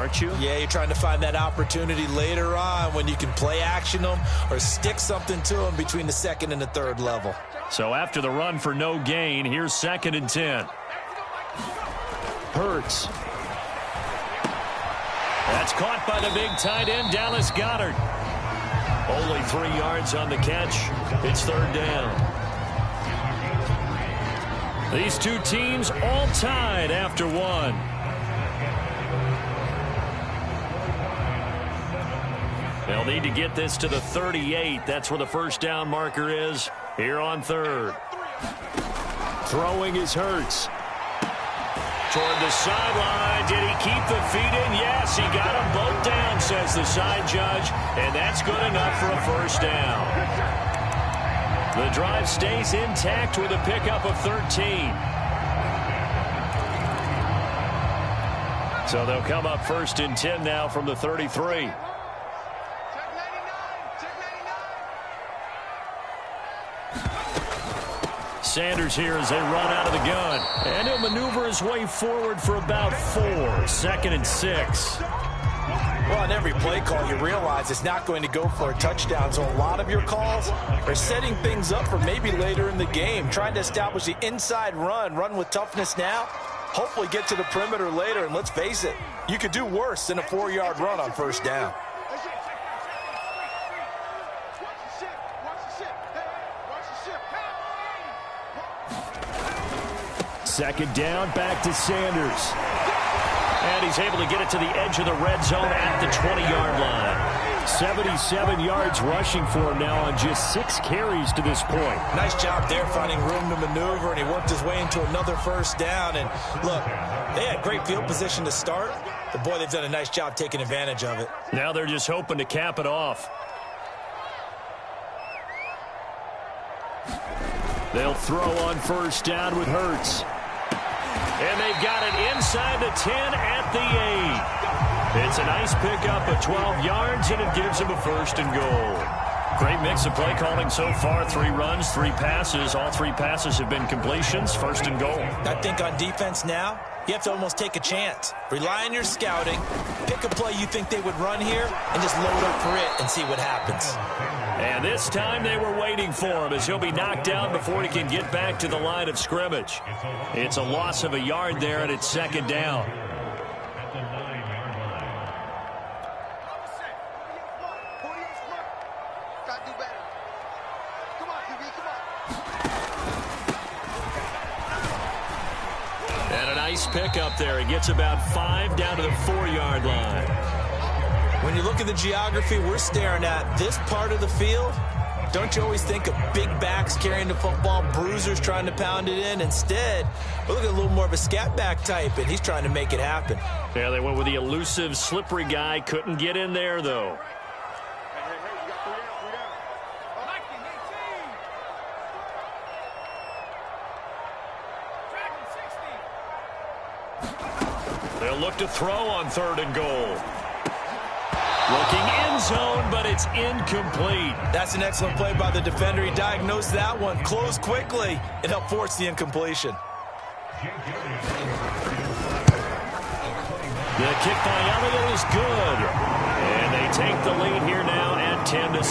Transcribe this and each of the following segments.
aren't you? Yeah, you're trying to find that opportunity later on when you can play action them or stick something to them between the second and the third level. So after the run for no gain, here's 2nd and 10. Hurts. That's caught by the big tight end, Dallas Goedert. Only 3 yards on the catch. It's 3rd down. These two teams all tied after 1. They'll need to get this to the 38. That's where the first down marker is here on 3rd. Throwing is Hurts. Toward the sideline. Did he keep the feet in? Yes, he got them both down, says the side judge. And that's good enough for a first down. The drive stays intact with a pickup of 13. So they'll come up 1st and 10 now from the 33. Sanders here as they run out of the gun. And he'll maneuver his way forward for about 4. 2nd and 6. Well, on every play call, you realize it's not going to go for a touchdown. So a lot of your calls are setting things up for maybe later in the game, trying to establish the inside run with toughness now, hopefully get to the perimeter later. And let's face it, you could do worse than a 4-yard run on first down. Second down, back to Sanders. And he's able to get it to the edge of the red zone at the 20-yard line. 77 yards rushing for him now on just 6 carries to this point. Nice job there finding room to maneuver, and he worked his way into another first down. And look, they had great field position to start, but boy, they've done a nice job taking advantage of it. Now they're just hoping to cap it off. They'll throw on first down with Hurts. And they've got it inside the 10 at the 8. It's a nice pickup of 12 yards, and it gives them a 1st and goal. Great mix of play calling so far. 3 runs, 3 passes. All 3 passes have been completions. 1st and goal. I think on defense now, you have to almost take a chance. Rely on your scouting. Pick a play you think they would run here, and just load up for it and see what happens. And this time they were waiting for him as he'll be knocked down before he can get back to the line of scrimmage. It's a loss of a yard there, and it's 2nd down. And a nice pick up there. He gets about 5 down to the 4-yard line. When you look at the geography we're staring at, this part of the field, don't you always think of big backs carrying the football, bruisers trying to pound it in? Instead, we're looking at a little more of a scat back type, and he's trying to make it happen. Yeah, they went with the elusive, slippery guy. Couldn't get in there, though. They'll look to throw on 3rd and goal. Looking end zone, but it's incomplete. That's an excellent play by the defender. He diagnosed that one, closed quickly, and helped force the incompletion. The kick by Elliott is good. And they take the lead here now at 10-7.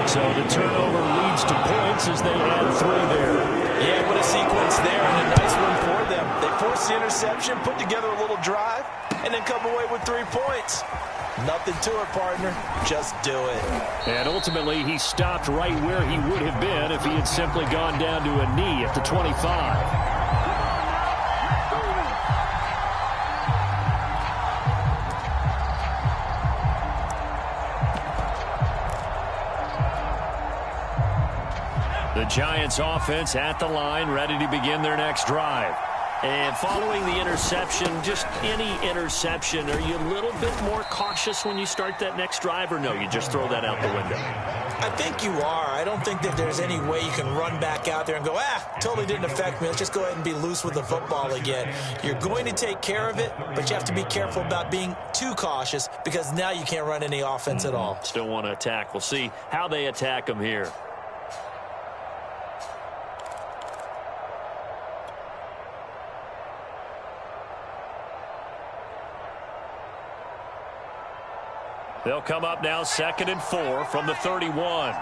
So the turnover leads to points as they add 3 there. Yeah, what a sequence there, and a nice one for them. They forced the interception, put together a little drive, and then come away with 3 points. Nothing to it, partner. Just do it. And ultimately, he stopped right where he would have been if he had simply gone down to a knee at the 25. The Giants offense at the line, ready to begin their next drive. And following the interception, just any interception, are you a little bit more cautious when you start that next drive, or no, you just throw that out the window? I think you are. I don't think that there's any way you can run back out there and go, totally didn't affect me. Let's just go ahead and be loose with the football again. You're going to take care of it, but you have to be careful about being too cautious because now you can't run any offense at all. Still want to attack. We'll see how they attack them here. They'll come up now 2nd and 4 from the 31.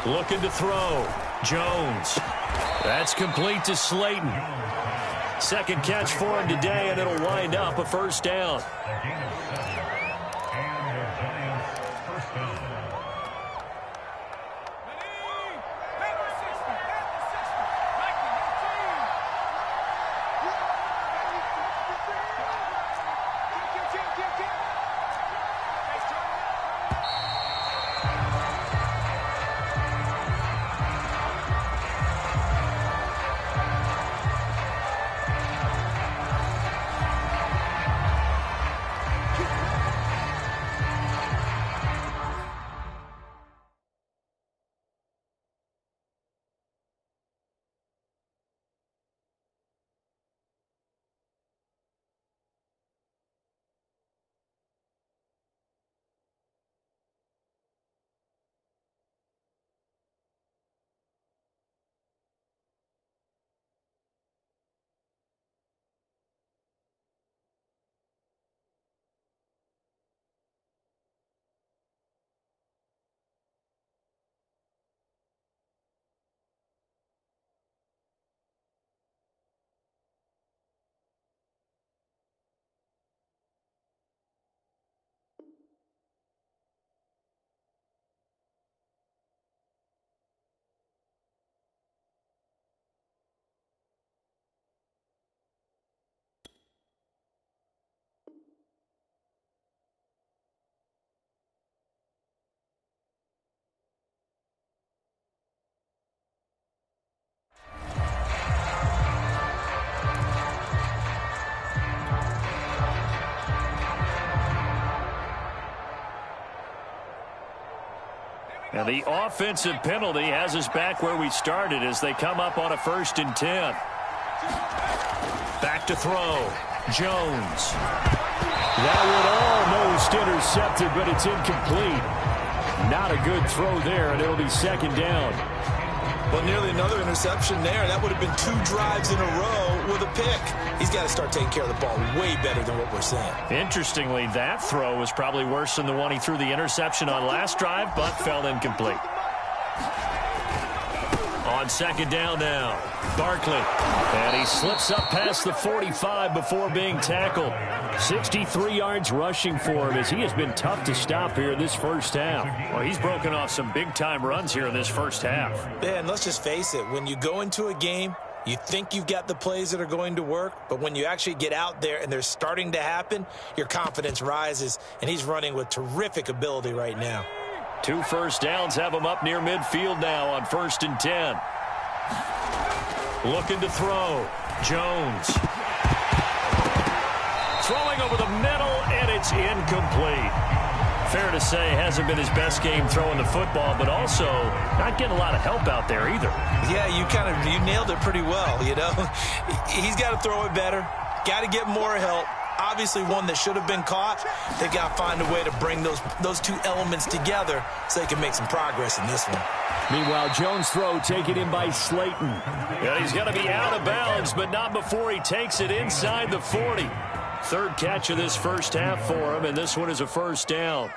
Looking to throw. Jones. That's complete to Slayton. Second catch for him today, and it'll wind up a first down. And the offensive penalty has us back where we started as they come up on a 1st and 10. Back to throw. Jones. That one almost intercepted, but it's incomplete. Not a good throw there, and it'll be 2nd down. Well, nearly another interception there. That would have been 2 drives in a row with a pick. He's got to start taking care of the ball way better than what we're seeing. Interestingly, that throw was probably worse than the one he threw the interception on last drive, but fell incomplete. On 2nd down now, Barkley. And he slips up past the 45 before being tackled. 63 yards rushing for him as he has been tough to stop here this first half. Well, he's broken off some big-time runs here in this first half. Yeah, and let's just face it. When you go into a game, you think you've got the plays that are going to work, but when you actually get out there and they're starting to happen, your confidence rises, and he's running with terrific ability right now. 2 first downs have him up near midfield now on 1st and 10. Looking to throw. Jones. Throwing over the middle, and it's incomplete. Fair to say, hasn't been his best game throwing the football, but also not getting a lot of help out there either. Yeah, you nailed it pretty well, you know. He's got to throw it better. Got to get more help. Obviously one that should have been caught. They've got to find a way to bring those 2 elements together so they can make some progress in this one. Meanwhile, Jones' throw taken in by Slayton. Yeah, he's going to be out of bounds, but not before he takes it inside the 40. 3rd catch of this first half for him, and this one is a first down.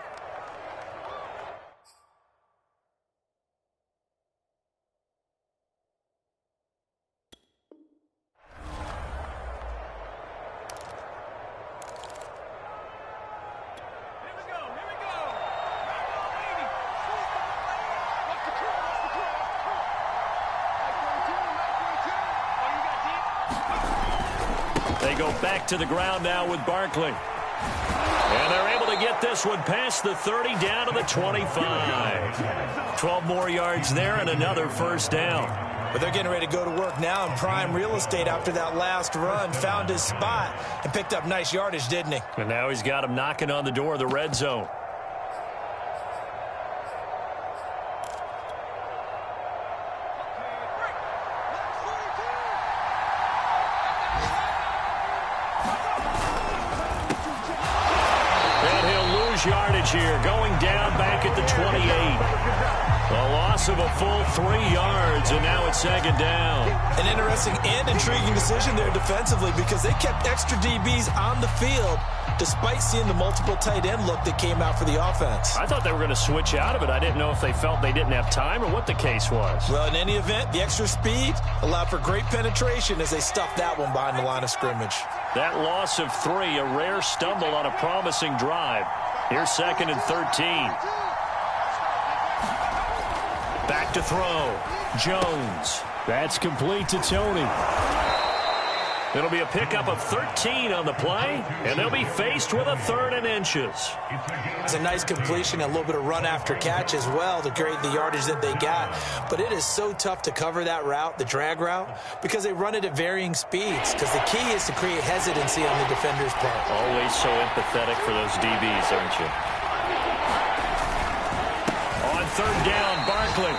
They go back to the ground now with Barkley. And they're able to get this one past the 30 down to the 25. 12 more yards there and another first down. But they're getting ready to go to work now in prime real estate after that last run. Found his spot and picked up nice yardage, didn't he? And now he's got him knocking on the door of the red zone. Yardage here, going down back at the 28. A loss of a full 3 yards, and now it's second down. An interesting and intriguing decision there defensively because they kept extra DBs on the field despite seeing the multiple tight end look that came out for the offense. I thought they were going to switch out of it. I didn't know if they felt they didn't have time or what the case was. Well, in any event, the extra speed allowed for great penetration as they stuffed that one behind the line of scrimmage. That loss of 3, a rare stumble on a promising drive. Here's 2nd and 13. Back to throw. Jones. That's complete to Tony. It'll be a pickup of 13 on the play, and they'll be faced with a 3rd and inches. It's a nice completion, a little bit of run after catch as well to create the yardage that they got. But it is so tough to cover that route, the drag route, because they run it at varying speeds. Because the key is to create hesitancy on the defender's part. Always so empathetic for those DBs, aren't you? On 3rd down, Barkley.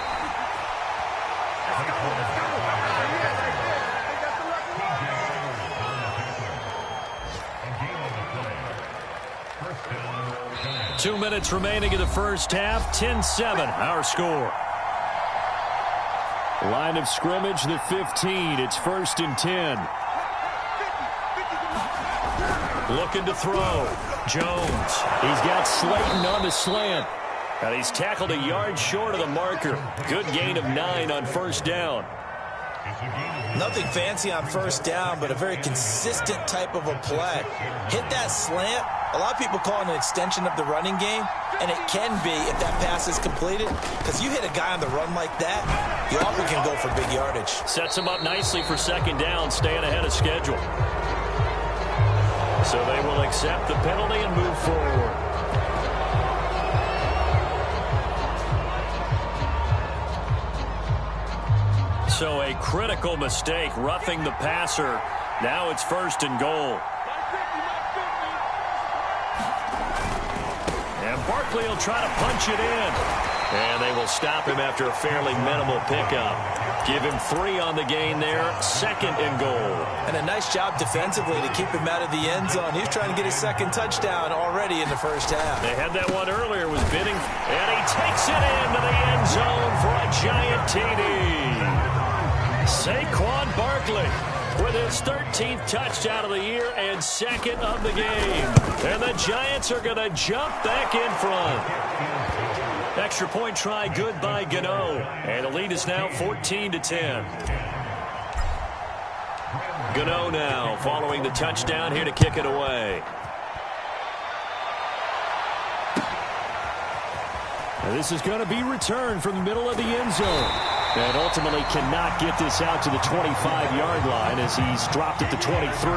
Two minutes remaining in the first half. 10-7, our score. Line of scrimmage, the 15. It's 1st and 10. Looking to throw. Jones. He's got Slayton on the slant. And he's tackled a yard short of the marker. Good gain of 9 on 1st down. Nothing fancy on 1st down, but a very consistent type of a play. Hit that slant. A lot of people call it an extension of the running game, and it can be if that pass is completed, because you hit a guy on the run like that, you often can go for big yardage. Sets him up nicely for 2nd down, staying ahead of schedule. So they will accept the penalty and move forward. So a critical mistake, roughing the passer. Now it's 1st and goal. And Barkley will try to punch it in. And they will stop him after a fairly minimal pickup. Give him 3 on the gain there. 2nd and goal. And a nice job defensively to keep him out of the end zone. He's trying to get his 2nd touchdown already in the 1st half. They had that one earlier, was bidding. And he takes it into the end zone for a giant TD. Saquon Barkley with his 13th touchdown of the year and 2nd of the game. And the Giants are going to jump back in front. Extra point try good by Gano. And the lead is now 14-10. Gano now following the touchdown here to kick it away. And this is going to be returned from the middle of the end zone. And ultimately cannot get this out to the 25-yard line as he's dropped at the 23.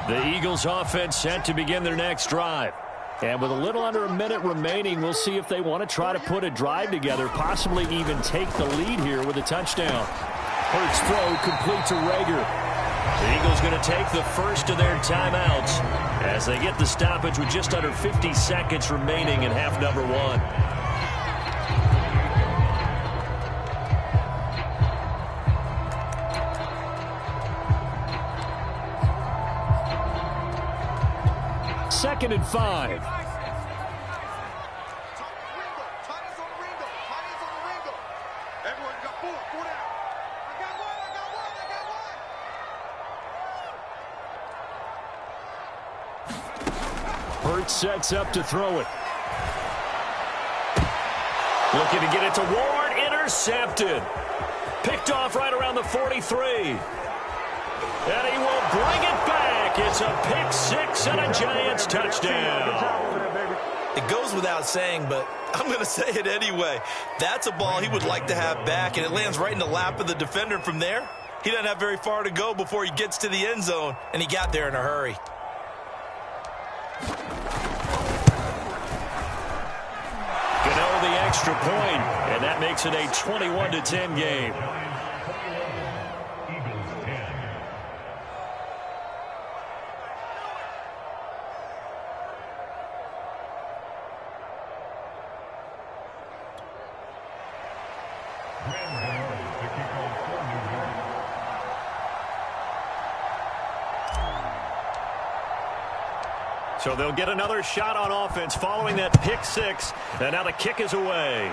The Eagles offense set to begin their next drive. And with a little under a minute remaining, we'll see if they want to try to put a drive together, possibly even take the lead here with a touchdown. Hurts throw complete to Rager. The Eagles going to take the first of their timeouts as they get the stoppage with just under 50 seconds remaining in half number 1. Second and 5. Hurts sets up to throw it. Looking to get it to Ward. Intercepted. Picked off right around the 43. And he will bring it back. It's a pick 6 and a Giants touchdown. It goes without saying, but I'm going to say it anyway. That's a ball he would like to have back, and it lands right in the lap of the defender. From there, he doesn't have very far to go before he gets to the end zone, and he got there in a hurry. Gano the extra point, and that makes it a 21-10 game. So they'll get another shot on offense following that pick six. And now the kick is away.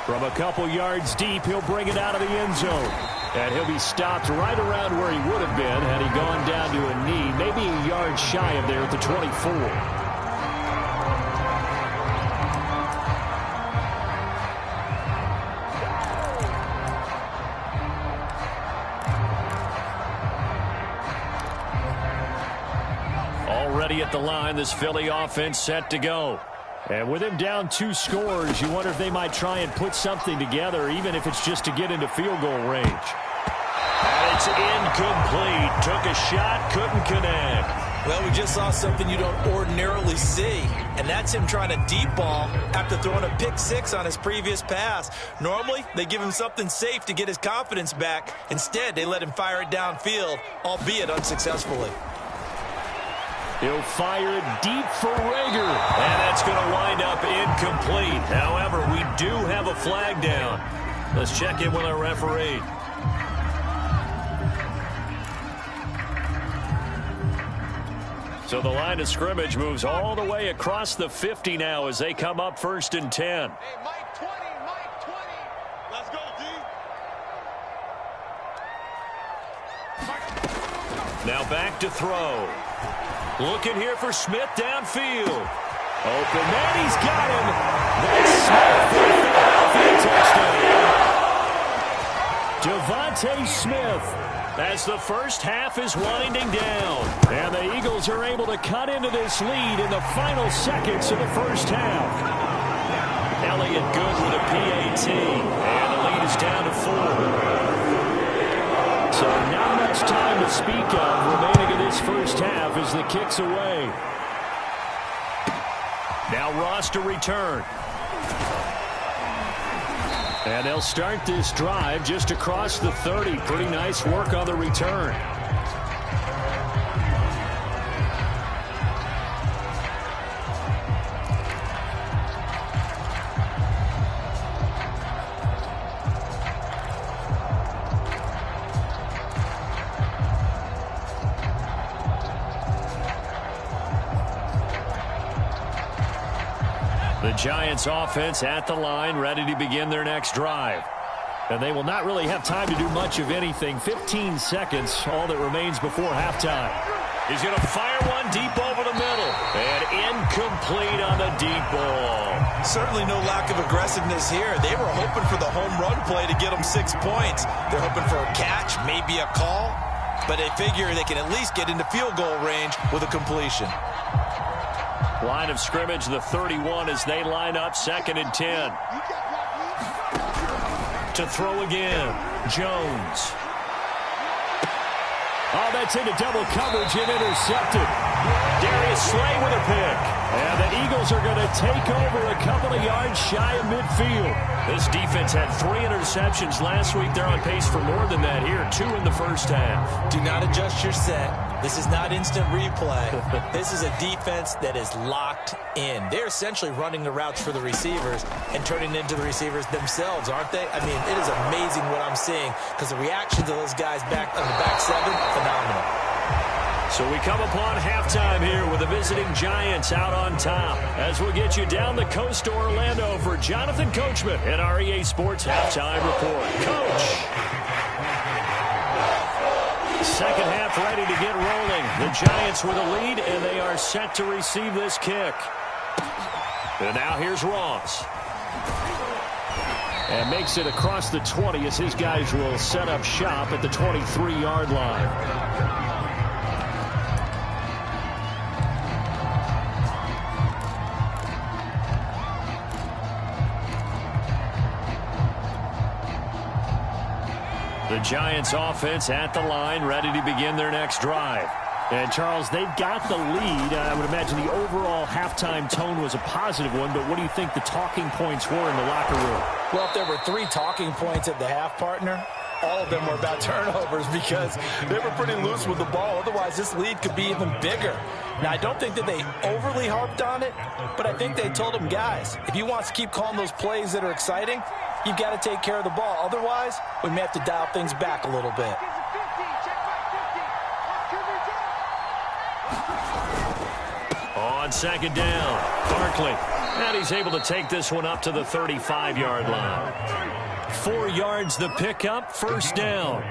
From a couple yards deep, he'll bring it out of the end zone. And he'll be stopped right around where he would have been had he gone down to a knee, maybe a yard shy of there at the 24. Already at the line, this Philly offense set to go. And with him down 2 scores, you wonder if they might try and put something together, even if it's just to get into field goal range. And it's incomplete. Took a shot, couldn't connect. Well, we just saw something you don't ordinarily see, and that's him trying to deep ball after throwing a pick six on his previous pass. Normally, they give him something safe to get his confidence back. Instead, they let him fire it downfield, albeit unsuccessfully. He'll fire it deep for Rager. And that's going to wind up incomplete. However, we do have a flag down. Let's check in with our referee. So the line of scrimmage moves all the way across the 50 now as they come up 1st and 10. Hey, Mike 20, Mike 20. Let's go, D. Now back to throw. Looking here for Smith downfield. Open man, he's got him. That's Smith for the Philadelphia touchdown. Devontae Smith as the first half is winding down. And the Eagles are able to cut into this lead in the final seconds of the first half. Elliott good with a PAT. And the lead is down to 4. So not much time to speak of remaining in this first half as the kick's away. Now Ross to return. And they'll start this drive just across the 30. Pretty nice work on the return. The Giants offense at the line, ready to begin their next drive. And they will not really have time to do much of anything. 15 seconds, all that remains before halftime. He's going to fire one deep over the middle. And incomplete on the deep ball. Certainly no lack of aggressiveness here. They were hoping for the home run play to get them 6 points. They're hoping for a catch, maybe a call. But they figure they can at least get into field goal range with a completion. Line of scrimmage, the 31 as they line up 2nd and 10. To throw again, Jones. Oh, that's into double coverage and intercepted. Darius Slay with a pick. And the Eagles are going to take over a couple of yards shy of midfield. This defense had 3 interceptions last week. They're on pace for more than that here. 2 in the first half. Do not adjust your set. This is not instant replay. This is a defense that is locked in. They're essentially running the routes for the receivers and turning into the receivers themselves, aren't they? I mean, it is amazing what I'm seeing because the reaction to those guys back on the back 7, phenomenal. So we come upon halftime here with the visiting Giants out on top. As we'll get you down the coast to Orlando for Jonathan Coachman and our EA Sports Halftime Report. Coach! Second half ready to get rolling. The Giants with a lead, and they are set to receive this kick. And now here's Ross. And makes it across the 20 as his guys will set up shop at the 23-yard line. The Giants offense at the line, ready to begin their next drive. And, Charles, they've got the lead. I would imagine the overall halftime tone was a positive one, but what do you think the talking points were in the locker room? Well, if there were 3 talking points at the half, partner, all of them were about turnovers because they were pretty loose with the ball. Otherwise, this lead could be even bigger. Now, I don't think that they overly harped on it, but I think they told them, guys, if you want to keep calling those plays that are exciting, you've got to take care of the ball. Otherwise, we may have to dial things back a little bit. on second down. Barkley. And he's able to take this one up to the 35-yard line. 4 yards the pickup, first down.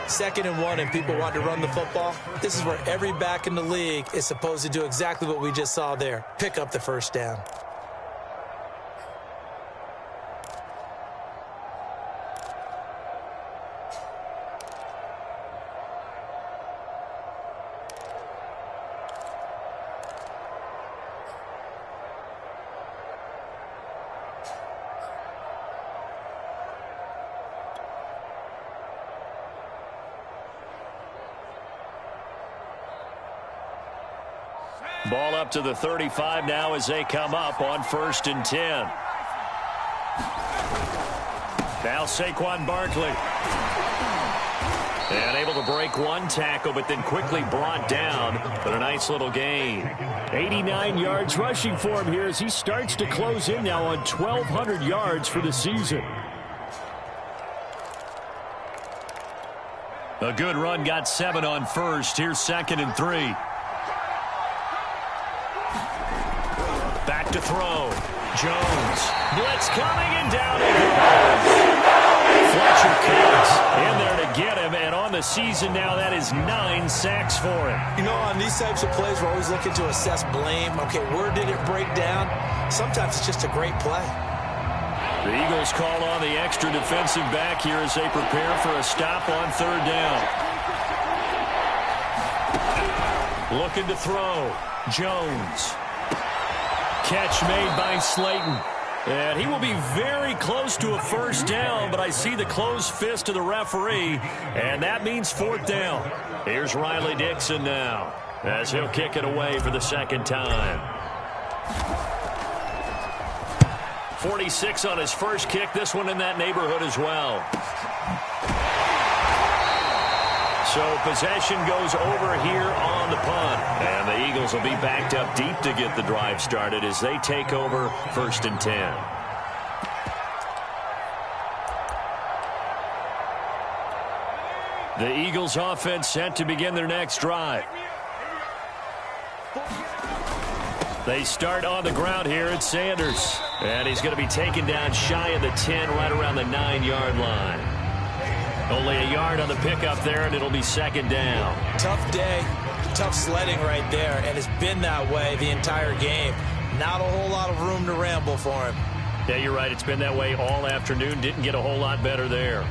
2nd and 1, and people want to run the football. This is where every back in the league is supposed to do exactly what we just saw there. Pick up the first down. Ball up to the 35 now as they come up on 1st and 10. Now Saquon Barkley. And able to break one tackle, but then quickly brought down. But a nice little gain. 89 yards rushing for him here as he starts to close in now on 1,200 yards for the season. A good run, got 7 on first. Here's 2nd and 3. Back to throw. Jones. Blitz coming and down he goes. Fletcher Cox in there to get him, and on the season now that is 9 sacks for him. You know, on these types of plays, we're always looking to assess blame. Okay, where did it break down? Sometimes it's just a great play. The Eagles call on the extra defensive back here as they prepare for a stop on 3rd down. Looking to throw. Jones. Catch made by Slayton. And he will be very close to a first down, but I see the closed fist of the referee, and that means 4th down. Here's Riley Dixon now as he'll kick it away for the 2nd time. 46 on his first kick, this one in that neighborhood as well. So possession goes over here on the punt. And the Eagles will be backed up deep to get the drive started as they take over 1st and 10. The Eagles offense set to begin their next drive. They start on the ground here at Sanders. And he's going to be taken down shy of the 10, right around the 9-yard line. Only a yard on the pickup there, and it'll be 2nd down. Tough day, tough sledding right there, and it's been that way the entire game. Not a whole lot of room to ramble for him. Yeah, you're right. It's been that way all afternoon. Didn't get a whole lot better there.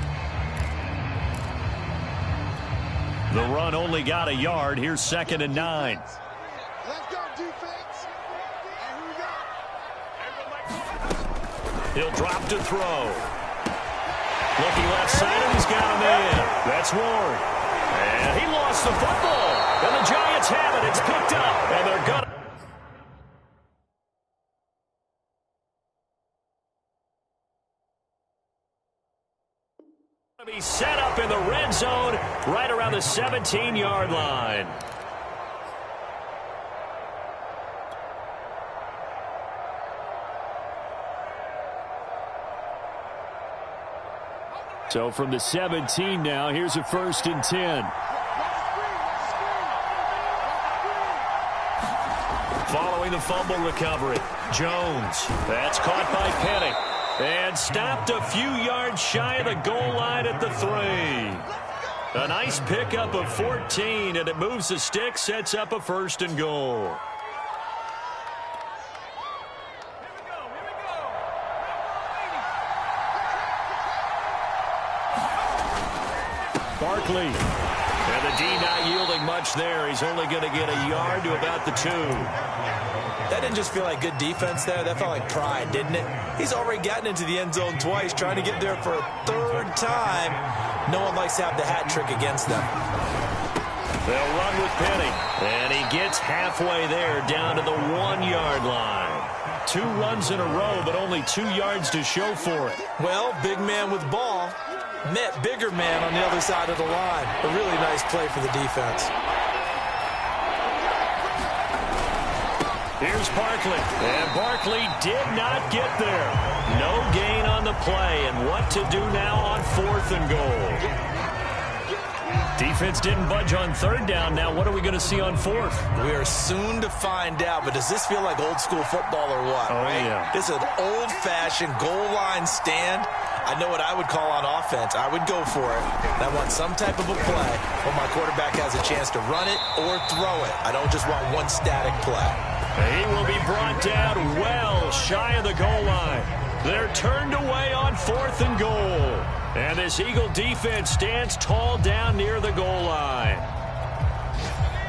The run only got a yard. Here's 2nd and 9. Let's go, defense. And here we go. He'll drop to throw. Looking left side, and he's got a man. That's Ward. And he lost the football. And the Giants have it. It's picked up. And they're going to be set up in the red zone right around the 17-yard line. So from the 17 now, here's a 1st and 10. Following the fumble recovery, Jones. That's caught by Penning. And stopped a few yards shy of the goal line at the 3. A nice pickup of 14, and it moves the stick, sets up a 1st and goal. Barkley. And the D not yielding much there. He's only going to get a yard to about the 2. That didn't just feel like good defense there. That felt like pride, didn't it? He's already gotten into the end zone twice, trying to get there for a 3rd time. No one likes to have the hat trick against them. They'll run with Penning. And he gets halfway there, down to the 1-yard line. 2 runs in a row, but only 2 yards to show for it. Well, big man with ball met bigger man on the other side of the line. A really nice play for the defense. Here's Barkley. And Barkley did not get there. No gain on the play. And what to do now on 4th and goal. Defense didn't budge on third down. Now what are we going to see on fourth? We are soon to find out, but does this feel like old school football or what? Oh, right? yeah. This is an old-fashioned goal line stand. I know what I would call on offense. I would go for it. And I want some type of a play where my quarterback has a chance to run it or throw it. I don't just want one static play. He will be brought down well shy of the goal line. They're turned away on 4th and goal. And this Eagle defense stands tall down near the goal line.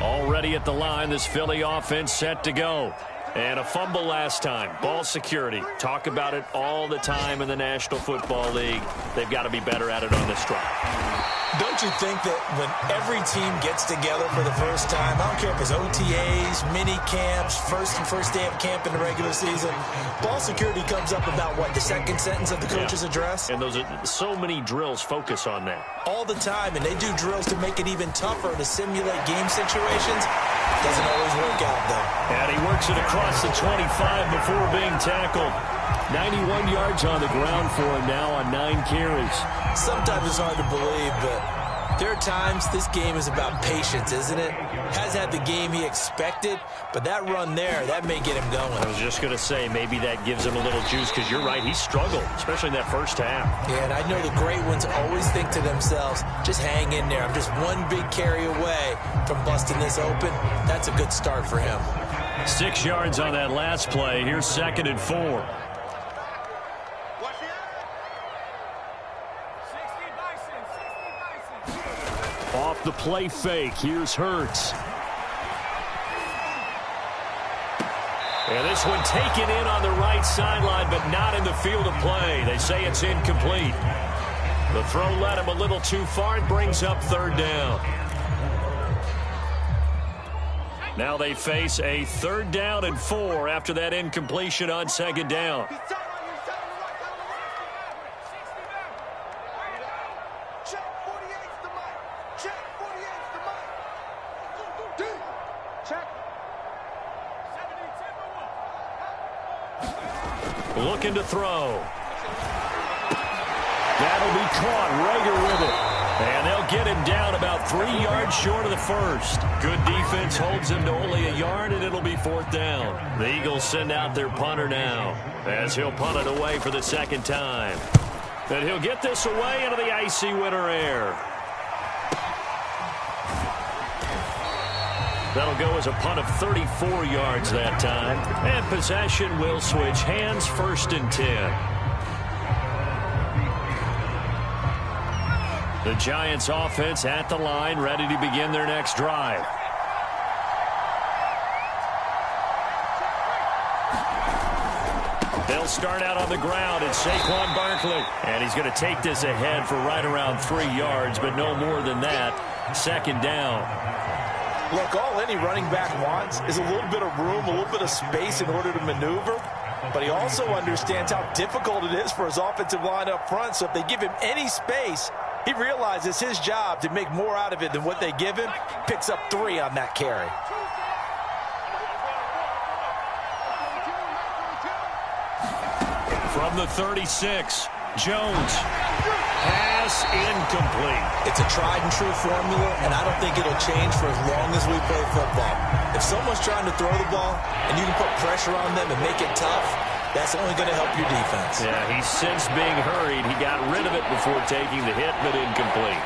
Already at the line, this Philly offense set to go. And a fumble last time. Ball security. Talk about it all the time in the National Football League. They've got to be better at it on this drive. Don't you think that when every team gets together for the first time, I don't care if it's OTAs, mini camps, first day of camp in the regular season, ball security comes up about, what, the second sentence of the coach's address? And those are so many drills focus on that. All the time, and they do drills to make it even tougher to simulate game situations. Doesn't always work out, though. And he works it across the 25 before being tackled. 91 yards on the ground for him now on 9 carries. Sometimes it's hard to believe, but there are times this game is about patience, isn't it? Has had the game he expected, but that run there, that may get him going. I was just going to say, maybe that gives him a little juice, because you're right, he struggled, especially in that first half. Yeah, and I know the great ones always think to themselves, just hang in there. I'm just one big carry away from busting this open. That's a good start for him. 6 yards on that last play. Here's 2nd and 4. Off the play fake, here's Hurts. And this one taken in on the right sideline, but not in the field of play. They say it's incomplete. The throw led him a little too far. It brings up 3rd down. Now they face a 3rd down and 4 after that incompletion on 2nd down. Looking to throw. That'll be caught. Rager with it. And they'll get him down about 3 yards short of the first. Good defense holds him to only a yard, and it'll be 4th down. The Eagles send out their punter now, as he'll punt it away for the 2nd time. And he'll get this away into the icy winter air. That'll go as a punt of 34 yards that time. And possession will switch hands, 1st and 10. The Giants offense at the line, ready to begin their next drive. They'll start out on the ground. It's Saquon Barkley. And he's going to take this ahead for right around 3 yards, but no more than that. 2nd down. Look, all any running back wants is a little bit of room, a little bit of space in order to maneuver. But he also understands how difficult it is for his offensive line up front. So if they give him any space, he realizes his job to make more out of it than what they give him. Picks up 3 on that carry. From the 36, Jones. Pass incomplete. It's a tried-and-true formula, and I don't think it'll change for as long as we play football. If someone's trying to throw the ball and you can put pressure on them and make it tough, that's only going to help your defense. Yeah, he's since being hurried. He got rid of it before taking the hit, but incomplete.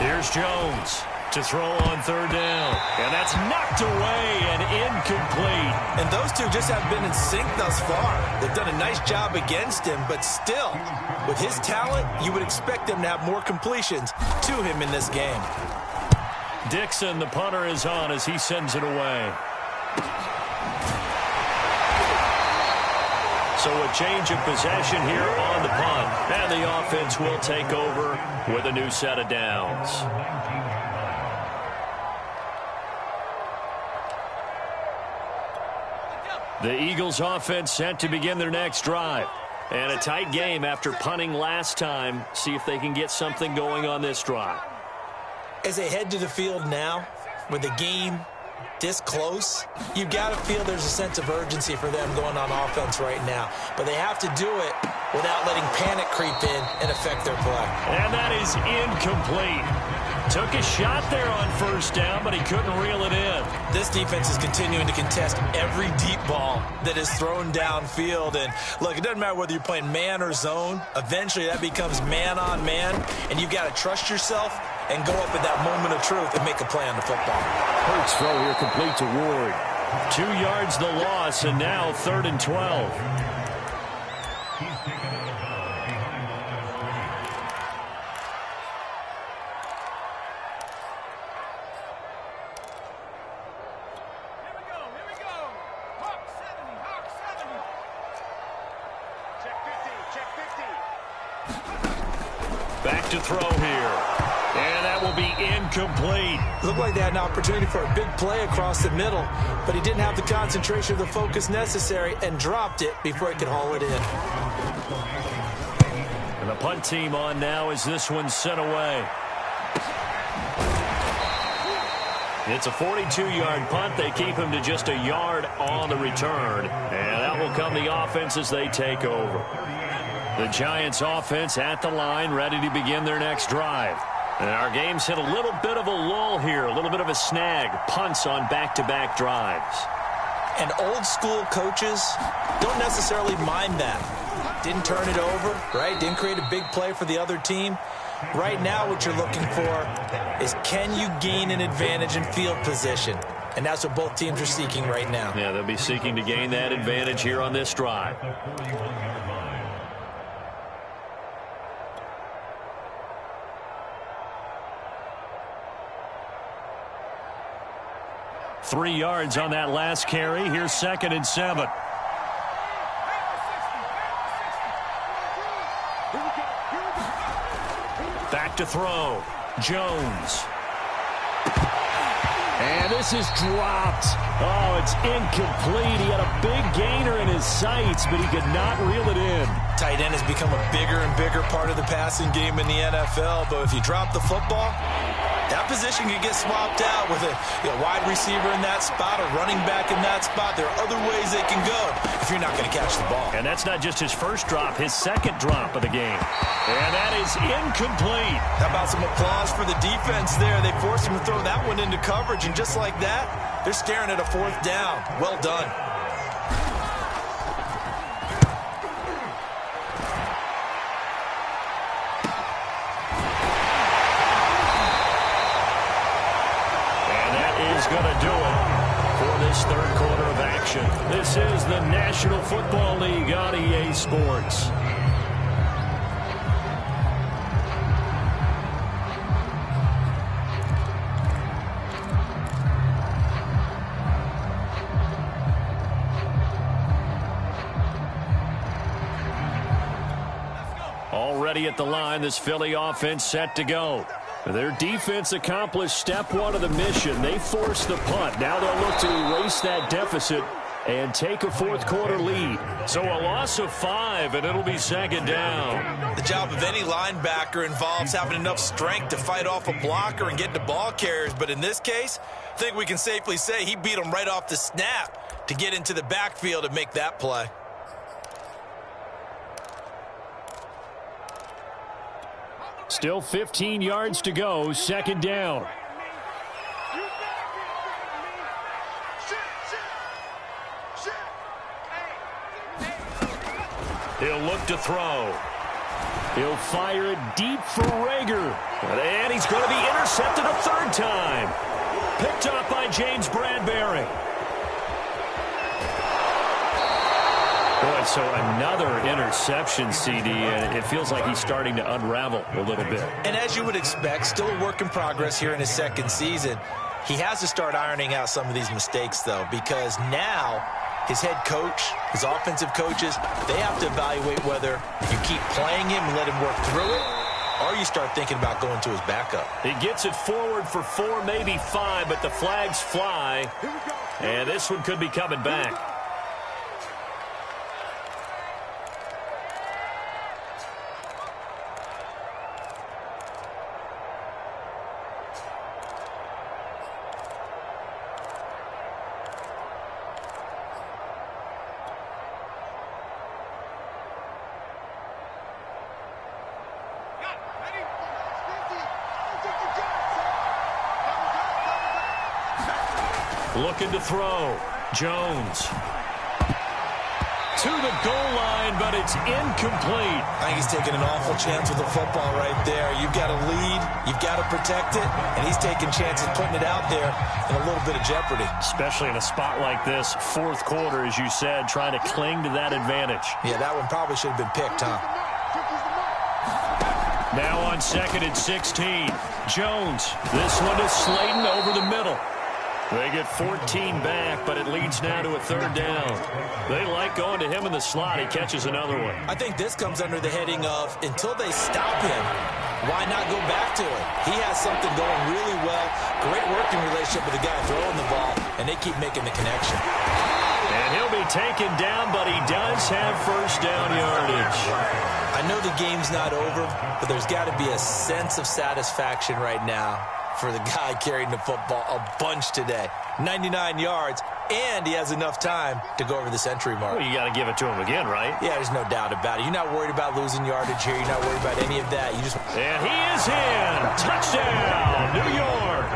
Here's Jones to throw on 3rd down. And that's knocked away and incomplete. And those two just have been in sync thus far. They've done a nice job against him, but still, with his talent, you would expect him to have more completions to him in this game. Dixon, the punter, is on as he sends it away. So a change of possession here on the punt. And the offense will take over with a new set of downs. The Eagles offense set to begin their next drive. And a tight game after punting last time. See if they can get something going on this drive. As they head to the field now, with the game this close, you've got to feel there's a sense of urgency for them going on offense right now. But they have to do it without letting panic creep in and affect their play. And that is incomplete. Took a shot there on first down, but he couldn't reel it in. This defense is continuing to contest every deep ball that is thrown downfield. And look, it doesn't matter whether you're playing man or zone. Eventually that becomes man on man, and you've got to trust yourself and go up at that moment of truth and make a play on the football. Hurts throw here complete to Ward. 2 yards the loss, and now 3rd and 12. Back to throw here. And that will be incomplete. Looked like they had an opportunity for a big play across the middle, but he didn't have the concentration or the focus necessary and dropped it before he could haul it in. And the punt team on now as this one's sent away. It's a 42-yard punt. They keep him to just a yard on the return. And that will come the offense as they take over. The Giants offense at the line, ready to begin their next drive. And our game's hit a little bit of a lull here, a little bit of a snag. Punts on back-to-back drives. And old school coaches don't necessarily mind that. Didn't turn it over, right? Didn't create a big play for the other team. Right now what you're looking for is, can you gain an advantage in field position? And that's what both teams are seeking right now. Yeah, they'll be seeking to gain that advantage here on this drive. Three yards on that last carry. Here's 2nd and 7. Back to throw. Jones. And this is dropped. Oh, it's incomplete. He had a big gainer in his sights, but he could not reel it in. Tight end has become a bigger and bigger part of the passing game in the NFL, but if you drop the football, that position can get swapped out with a wide receiver in that spot, a running back in that spot. There are other ways they can go if you're not going to catch the ball. And that's not just his first drop, his second drop of the game. And that is incomplete. How about some applause for the defense there? They forced him to throw that one into coverage, and just like that, they're staring at a 4th down. Well done. Going to do it for this 3rd quarter of action. This is the National Football League on EA Sports. Already at the line, this Philly offense set to go. Their defense accomplished step 1 of the mission. They forced the punt. Now they'll look to erase that deficit and take a 4th quarter lead. So a loss of 5, and it'll be 2nd down. The job of any linebacker involves having enough strength to fight off a blocker and get to ball carriers. But in this case, I think we can safely say he beat him right off the snap to get into the backfield and make that play. Still 15 yards to go, 2nd down. He'll look to throw. He'll fire it deep for Rager. And he's going to be intercepted a 3rd time. Picked up by James Bradbury. Boy, so another interception, CD, and it feels like he's starting to unravel a little bit. And as you would expect, still a work in progress here in his 2nd season. He has to start ironing out some of these mistakes, though, because now his head coach, his offensive coaches, they have to evaluate whether you keep playing him and let him work through it, or you start thinking about going to his backup. He gets it forward for 4, maybe 5, but the flags fly, and this one could be coming back. Looking to throw. Jones. To the goal line, but it's incomplete. I think he's taking an awful chance with the football right there. You've got to lead, you've got to protect it, and he's taking chances putting it out there in a little bit of jeopardy. Especially in a spot like this, fourth quarter, as you said, trying to cling to that advantage. Yeah, that one probably should have been picked, huh? Now on 2nd and 16. Jones. This one is Slayton over the middle. They get 14 back, but it leads now to a 3rd down. They like going to him in the slot. He catches another one. I think this comes under the heading of until they stop him, why not go back to it? He has something going really well. Great working relationship with the guy throwing the ball, and they keep making the connection. And he'll be taken down, but he does have 1st down yardage. I know the game's not over, but there's got to be a sense of satisfaction right now for the guy carrying the football a bunch today. 99 yards, and he has enough time to go over the century mark. Well, you got to give it to him again, right? Yeah, there's no doubt about it. You're not worried about losing yardage here. You're not worried about any of that. And he is in. Touchdown, New York.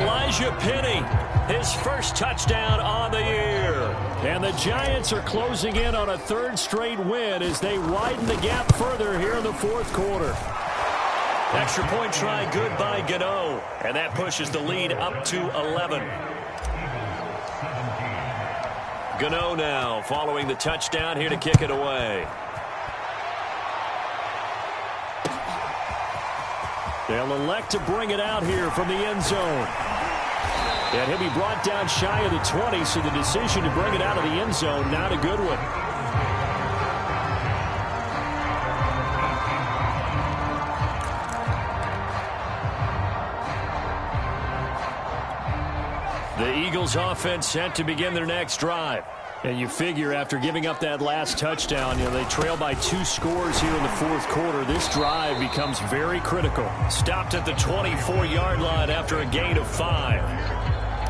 Elijah Penny, his first touchdown on the year. And the Giants are closing in on a 3rd straight win as they widen the gap further here in the 4th quarter. Extra point try good by Gano, and that pushes the lead up to 11. Gano now following the touchdown here to kick it away. They'll elect to bring it out here from the end zone. And he'll be brought down shy of the 20, so the decision to bring it out of the end zone, not a good one. The Eagles offense set to begin their next drive. And you figure after giving up that last touchdown, they trail by 2 scores here in the 4th quarter. This drive becomes very critical. Stopped at the 24-yard line after a gain of 5.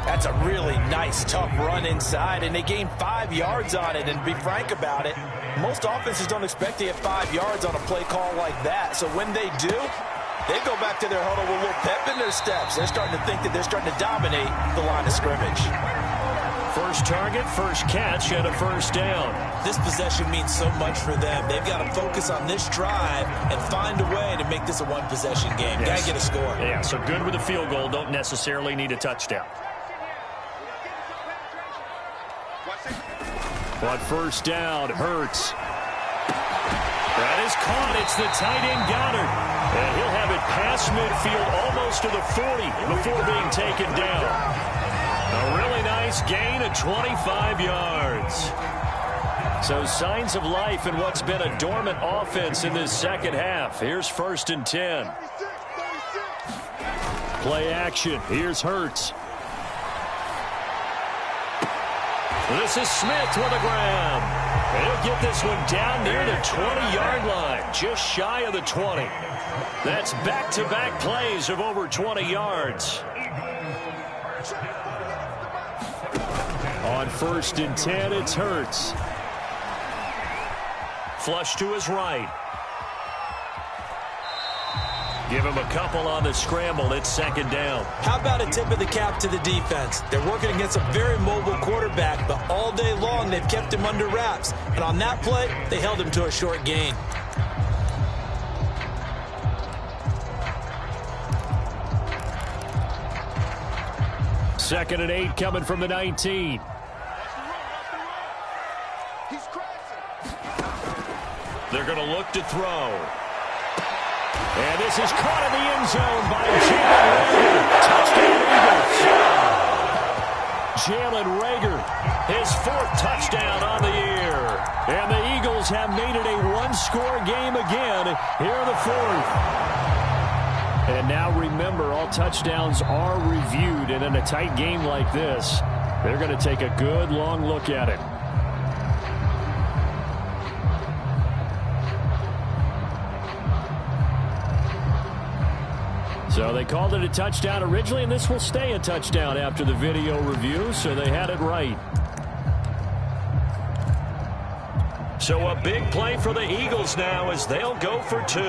That's a really nice, tough run inside, and they gained 5 yards on it. And to be frank about it, most offenses don't expect to get 5 yards on a play call like that. So when they do, they go back to their huddle with a little pep in their steps. They're starting to think that they're starting to dominate the line of scrimmage. First target, first catch, and a 1st down. This possession means so much for them. They've got to focus on this drive and find a way to make this a one-possession game. Got to get a score. Yeah, so good with a field goal. Don't necessarily need a touchdown. But 1st down, Hurts. That is caught. It's the tight end Goddard. And he'll have it past midfield almost to the 40 before being taken down. A really nice gain of 25 yards. So signs of life in what's been a dormant offense in this second half. Here's 1st and 10. Play action. Here's Hurts. This is Smith with a grab. And he'll get this one down near the 20-yard line, just shy of the 20. That's back-to-back plays of over 20 yards. On 1st and 10, it's Hurts. Flush to his right. Give him a couple on the scramble. It's 2nd down. How about a tip of the cap to the defense? They're working against a very mobile quarterback, but all day long they've kept him under wraps. And on that play, they held him to a short gain. Second and 8 coming from the 19. They're going to look to throw. And this is caught in the end zone by Jalen Reagor. Touchdown, Eagles. Jalen Reagor, his 4th touchdown on the year. And the Eagles have made it a 1-score game again here in the 4th. And now remember, all touchdowns are reviewed. And in a tight game like this, they're going to take a good long look at it. So they called it a touchdown originally, and this will stay a touchdown after the video review, so they had it right. So a big play for the Eagles now as they'll go for 2.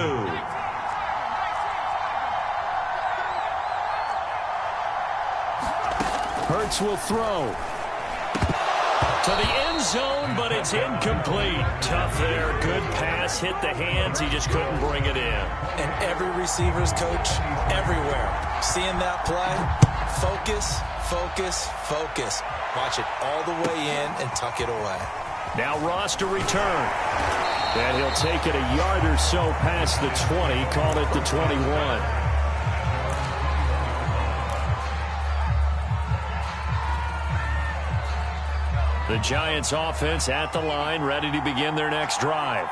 Hurts will throw. To the end zone, but it's incomplete. Tough there. Good pass. Hit the hands. He just couldn't bring it in. And every receiver's coach everywhere. Seeing that play, focus, focus, focus. Watch it all the way in and tuck it away. Now Ross to return. And he'll take it a yard or so past the 20. Call it the 21. The Giants offense at the line, ready to begin their next drive.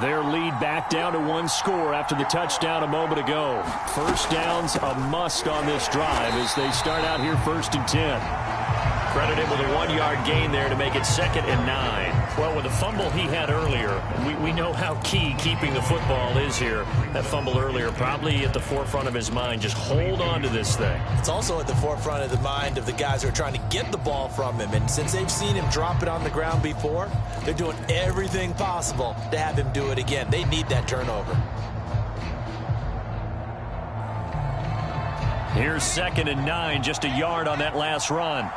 Their lead back down to one score after the touchdown a moment ago. First down's a must on this drive as they start out here 1st and 10. Credit him with a 1-yard gain there to make it 2nd and 9. Well, with the fumble he had earlier, we know how key keeping the football is here. That fumble earlier probably at the forefront of his mind. Just hold on to this thing. It's also at the forefront of the mind of the guys who are trying to get the ball from him. And since they've seen him drop it on the ground before, they're doing everything possible to have him do it again. They need that turnover. Here's 2nd and 9, just a yard on that last run.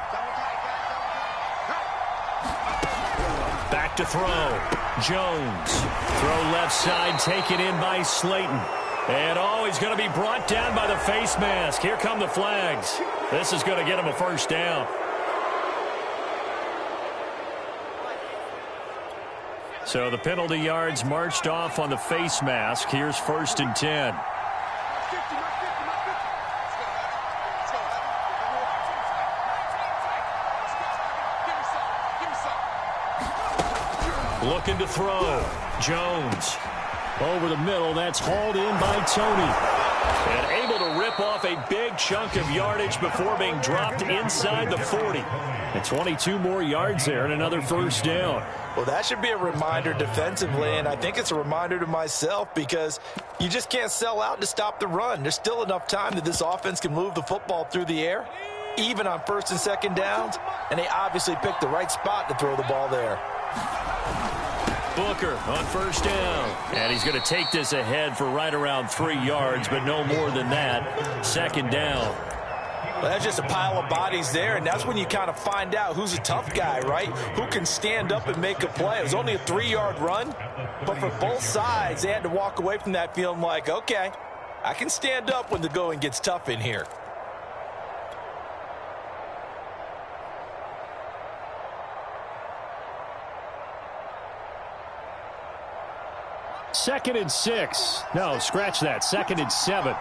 Back to throw. Jones. Throw left side, taken in by Slayton. And he's going to be brought down by the face mask. Here come the flags. This is going to get him a first down. So the penalty yards marched off on the face mask. Here's 1st and 10. Looking to throw. Jones. Over the middle. That's hauled in by Tony. And able to rip off a big chunk of yardage before being dropped inside the 40. And 22 more yards there and another first down. Well, that should be a reminder defensively, and I think it's a reminder to myself because you just can't sell out to stop the run. There's still enough time that this offense can move the football through the air, even on 1st and 2nd downs, and they obviously picked the right spot to throw the ball there. Booker on 1st down. And he's going to take this ahead for right around 3 yards, but no more than that. 2nd down. Well, that's just a pile of bodies there, and that's when you kind of find out who's a tough guy, right? Who can stand up and make a play. It was only a 3-yard run, but for both sides, they had to walk away from that feeling like, okay, I can stand up when the going gets tough in here. Second and 6. No, scratch that. 2nd and 7.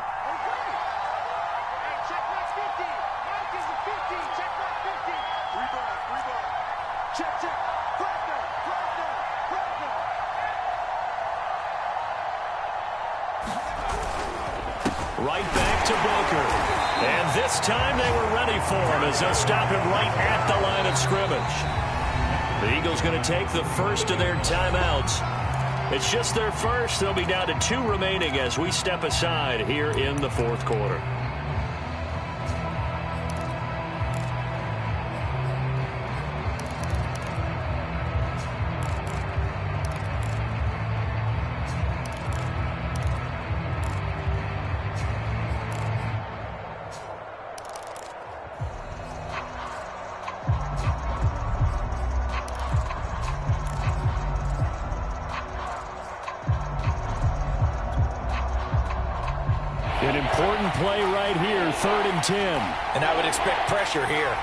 Right back to Booker. And this time they were ready for him as they'll stop him right at the line of scrimmage. The Eagles going to take the first of their timeouts. It's just their first. They'll be down to 2 remaining as we step aside here in the 4th quarter. An important play right here, 3rd and 10. And I would expect pressure here.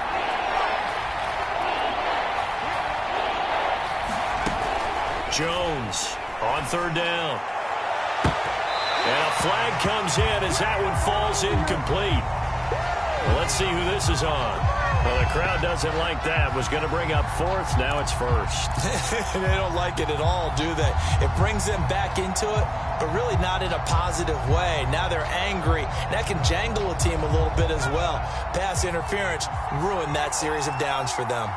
Jones on 3rd down. And a flag comes in as that one falls incomplete. Well, let's see who this is on. Well, the crowd doesn't like that. Was going to bring up 4th. Now it's 1st. They don't like it at all, do they? It brings them back into it, but really not in a positive way. Now they're angry. That can jangle a team a little bit as well. Pass interference ruined that series of downs for them.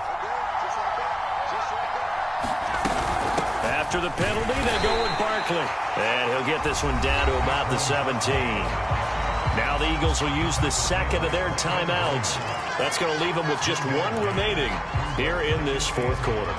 After the penalty, they go with Barkley. And he'll get this one down to about the 17. Now the Eagles will use the 2nd of their timeouts. That's going to leave them with just 1 remaining here in this 4th quarter.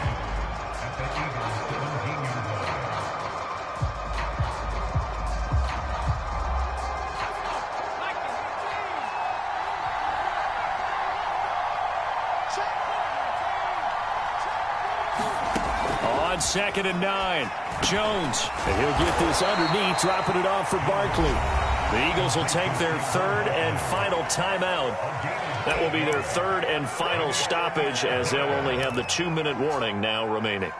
2nd and 9. Jones. And he'll get this underneath, dropping it off for Barkley. The Eagles will take their 3rd and final timeout. That will be their 3rd and final stoppage, as they'll only have the 2-minute warning now remaining.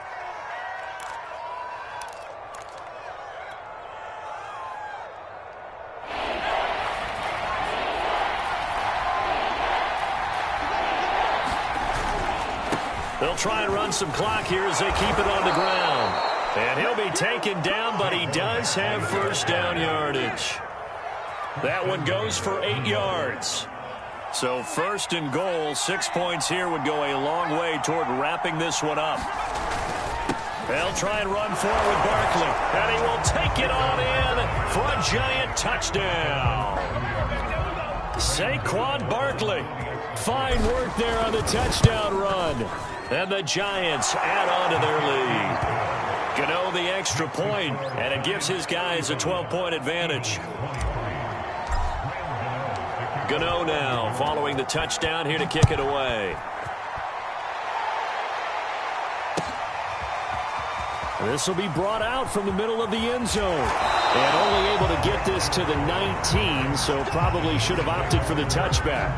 They'll try and run some clock here as they keep it on the ground. And he'll be taken down, but he does have first down yardage. That one goes for 8 yards. So 1st and goal, 6 points here would go a long way toward wrapping this one up. They'll try and run forward with Barkley. And he will take it on in for a Giant touchdown. Saquon Barkley. Fine work there on the touchdown run. And the Giants add on to their lead. Gano the extra point, and it gives his guys a 12-point advantage. Gano now following the touchdown here to kick it away. This will be brought out from the middle of the end zone. And only able to get this to the 19, so probably should have opted for the touchback.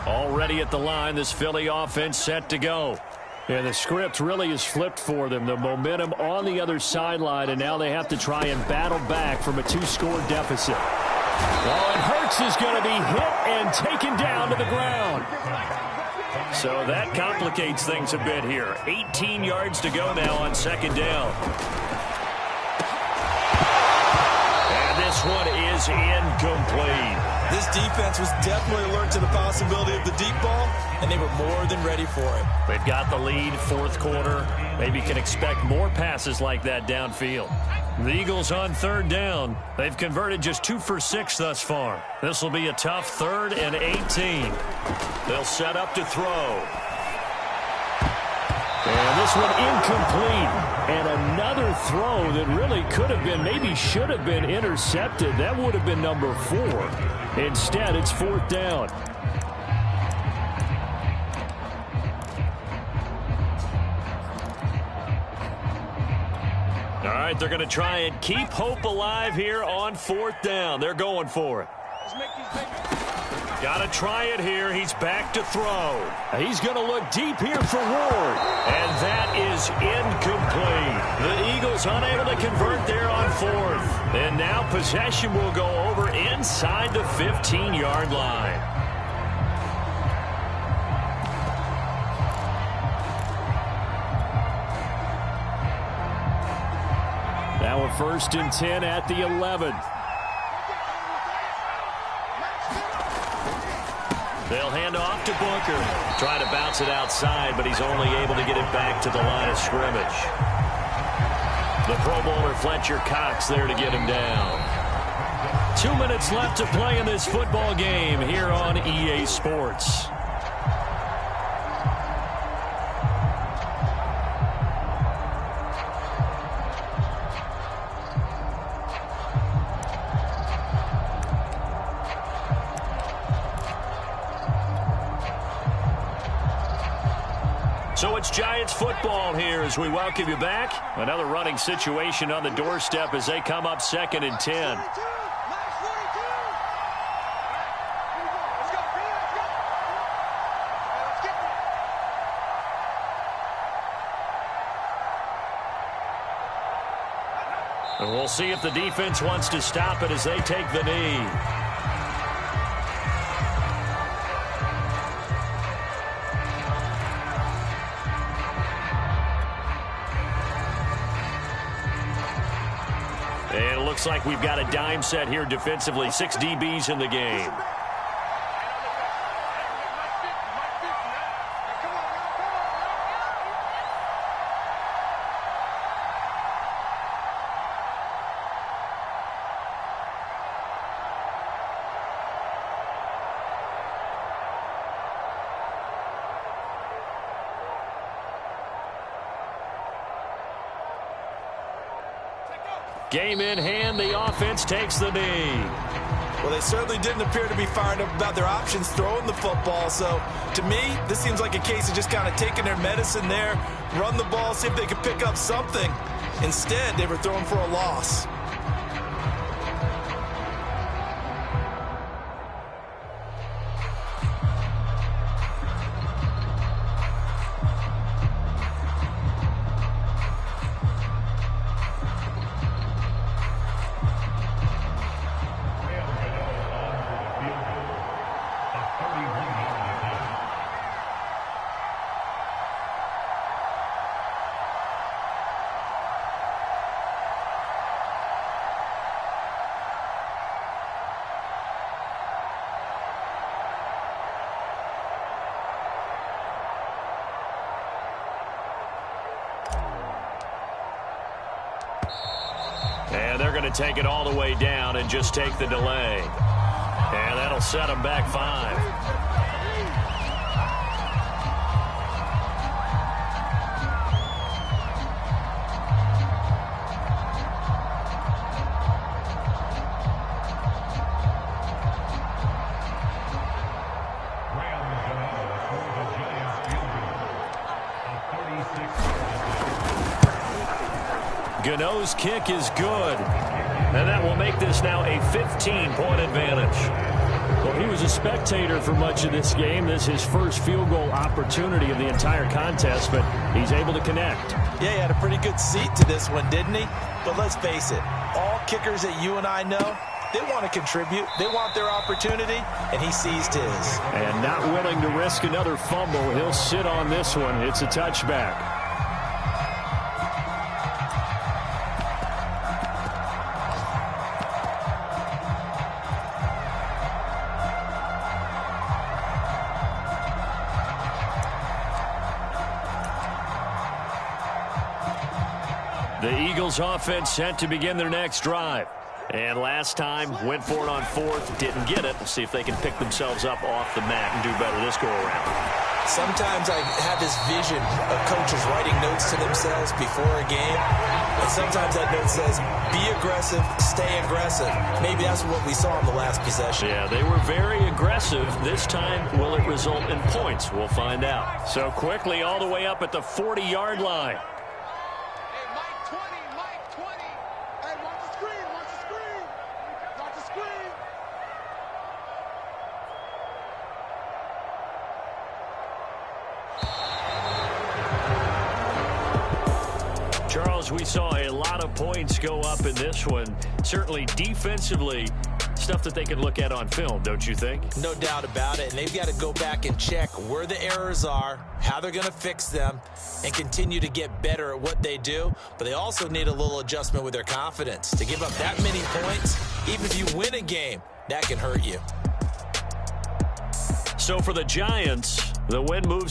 Already at the line, this Philly offense set to go. And the script really is flipped for them. The momentum on the other sideline, and now they have to try and battle back from a 2-score deficit. Oh, and Hurts is going to be hit and taken down to the ground. So that complicates things a bit here. 18 yards to go now on 2nd down. And this one is incomplete. This defense was definitely alert to the possibility of the deep ball, and they were more than ready for it. They've got the lead, 4th quarter. Maybe can expect more passes like that downfield. The Eagles on 3rd down. They've converted just 2 for 6 thus far. This will be a tough 3rd and 18. They'll set up to throw. And this one incomplete. And another throw that really could have been, maybe should have been intercepted. That would have been number 4. Instead, it's 4th down. All right, they're going to try and keep hope alive here on 4th down. They're going for it. Got to try it here. He's back to throw. He's going to look deep here for Ward. And that is incomplete. The Eagles unable to convert there on 4th. And now possession will go over inside the 15-yard line. Now a 1st and 10 at the 11. They'll hand off to Booker. Trying to bounce it outside, but he's only able to get it back to the line of scrimmage. The Pro Bowler Fletcher Cox there to get him down. 2 minutes left to play in this football game here on EA Sports. So it's Giants football here as we welcome you back. Another running situation on the doorstep as they come up 2nd and 10. And we'll see if the defense wants to stop it as they take the knee. And it looks like we've got a dime set here defensively. 6 DBs in the game. Game in hand, the offense takes the knee. Well, they certainly didn't appear to be fired up about their options throwing the football. So, to me, this seems like a case of just kind of taking their medicine there, run the ball, see if they could pick up something. Instead, they were throwing for a loss. And they're going to take it all the way down and just take the delay. And that'll set them back 5. Gano's kick is good. And that will make this now a 15-point advantage. Well, he was a spectator for much of this game. This is his first field goal opportunity of the entire contest, but he's able to connect. Yeah, he had a pretty good seat to this one, didn't he? But let's face it, all kickers that you and I know, they want to contribute. They want their opportunity, and he seized his. And not willing to risk another fumble. He'll sit on this one. It's a touchback. The Eagles offense set to begin their next drive. And last time, went for it on 4th, didn't get it. We'll see if they can pick themselves up off the mat and do better this go-around. Sometimes I have this vision of coaches writing notes to themselves before a game. And sometimes that note says, be aggressive, stay aggressive. Maybe that's what we saw in the last possession. Yeah, they were very aggressive. This time, will it result in points? We'll find out. So quickly all the way up at the 40-yard line. Charles, we saw a lot of points go up in this one. Certainly defensively, stuff that they can look at on film, don't you think? No doubt about it. And they've got to go back and check where the errors are, how they're going to fix them, and continue to get better at what they do. But they also need a little adjustment with their confidence. To give up that many points, even if you win a game, that can hurt you. So for the Giants, the win moves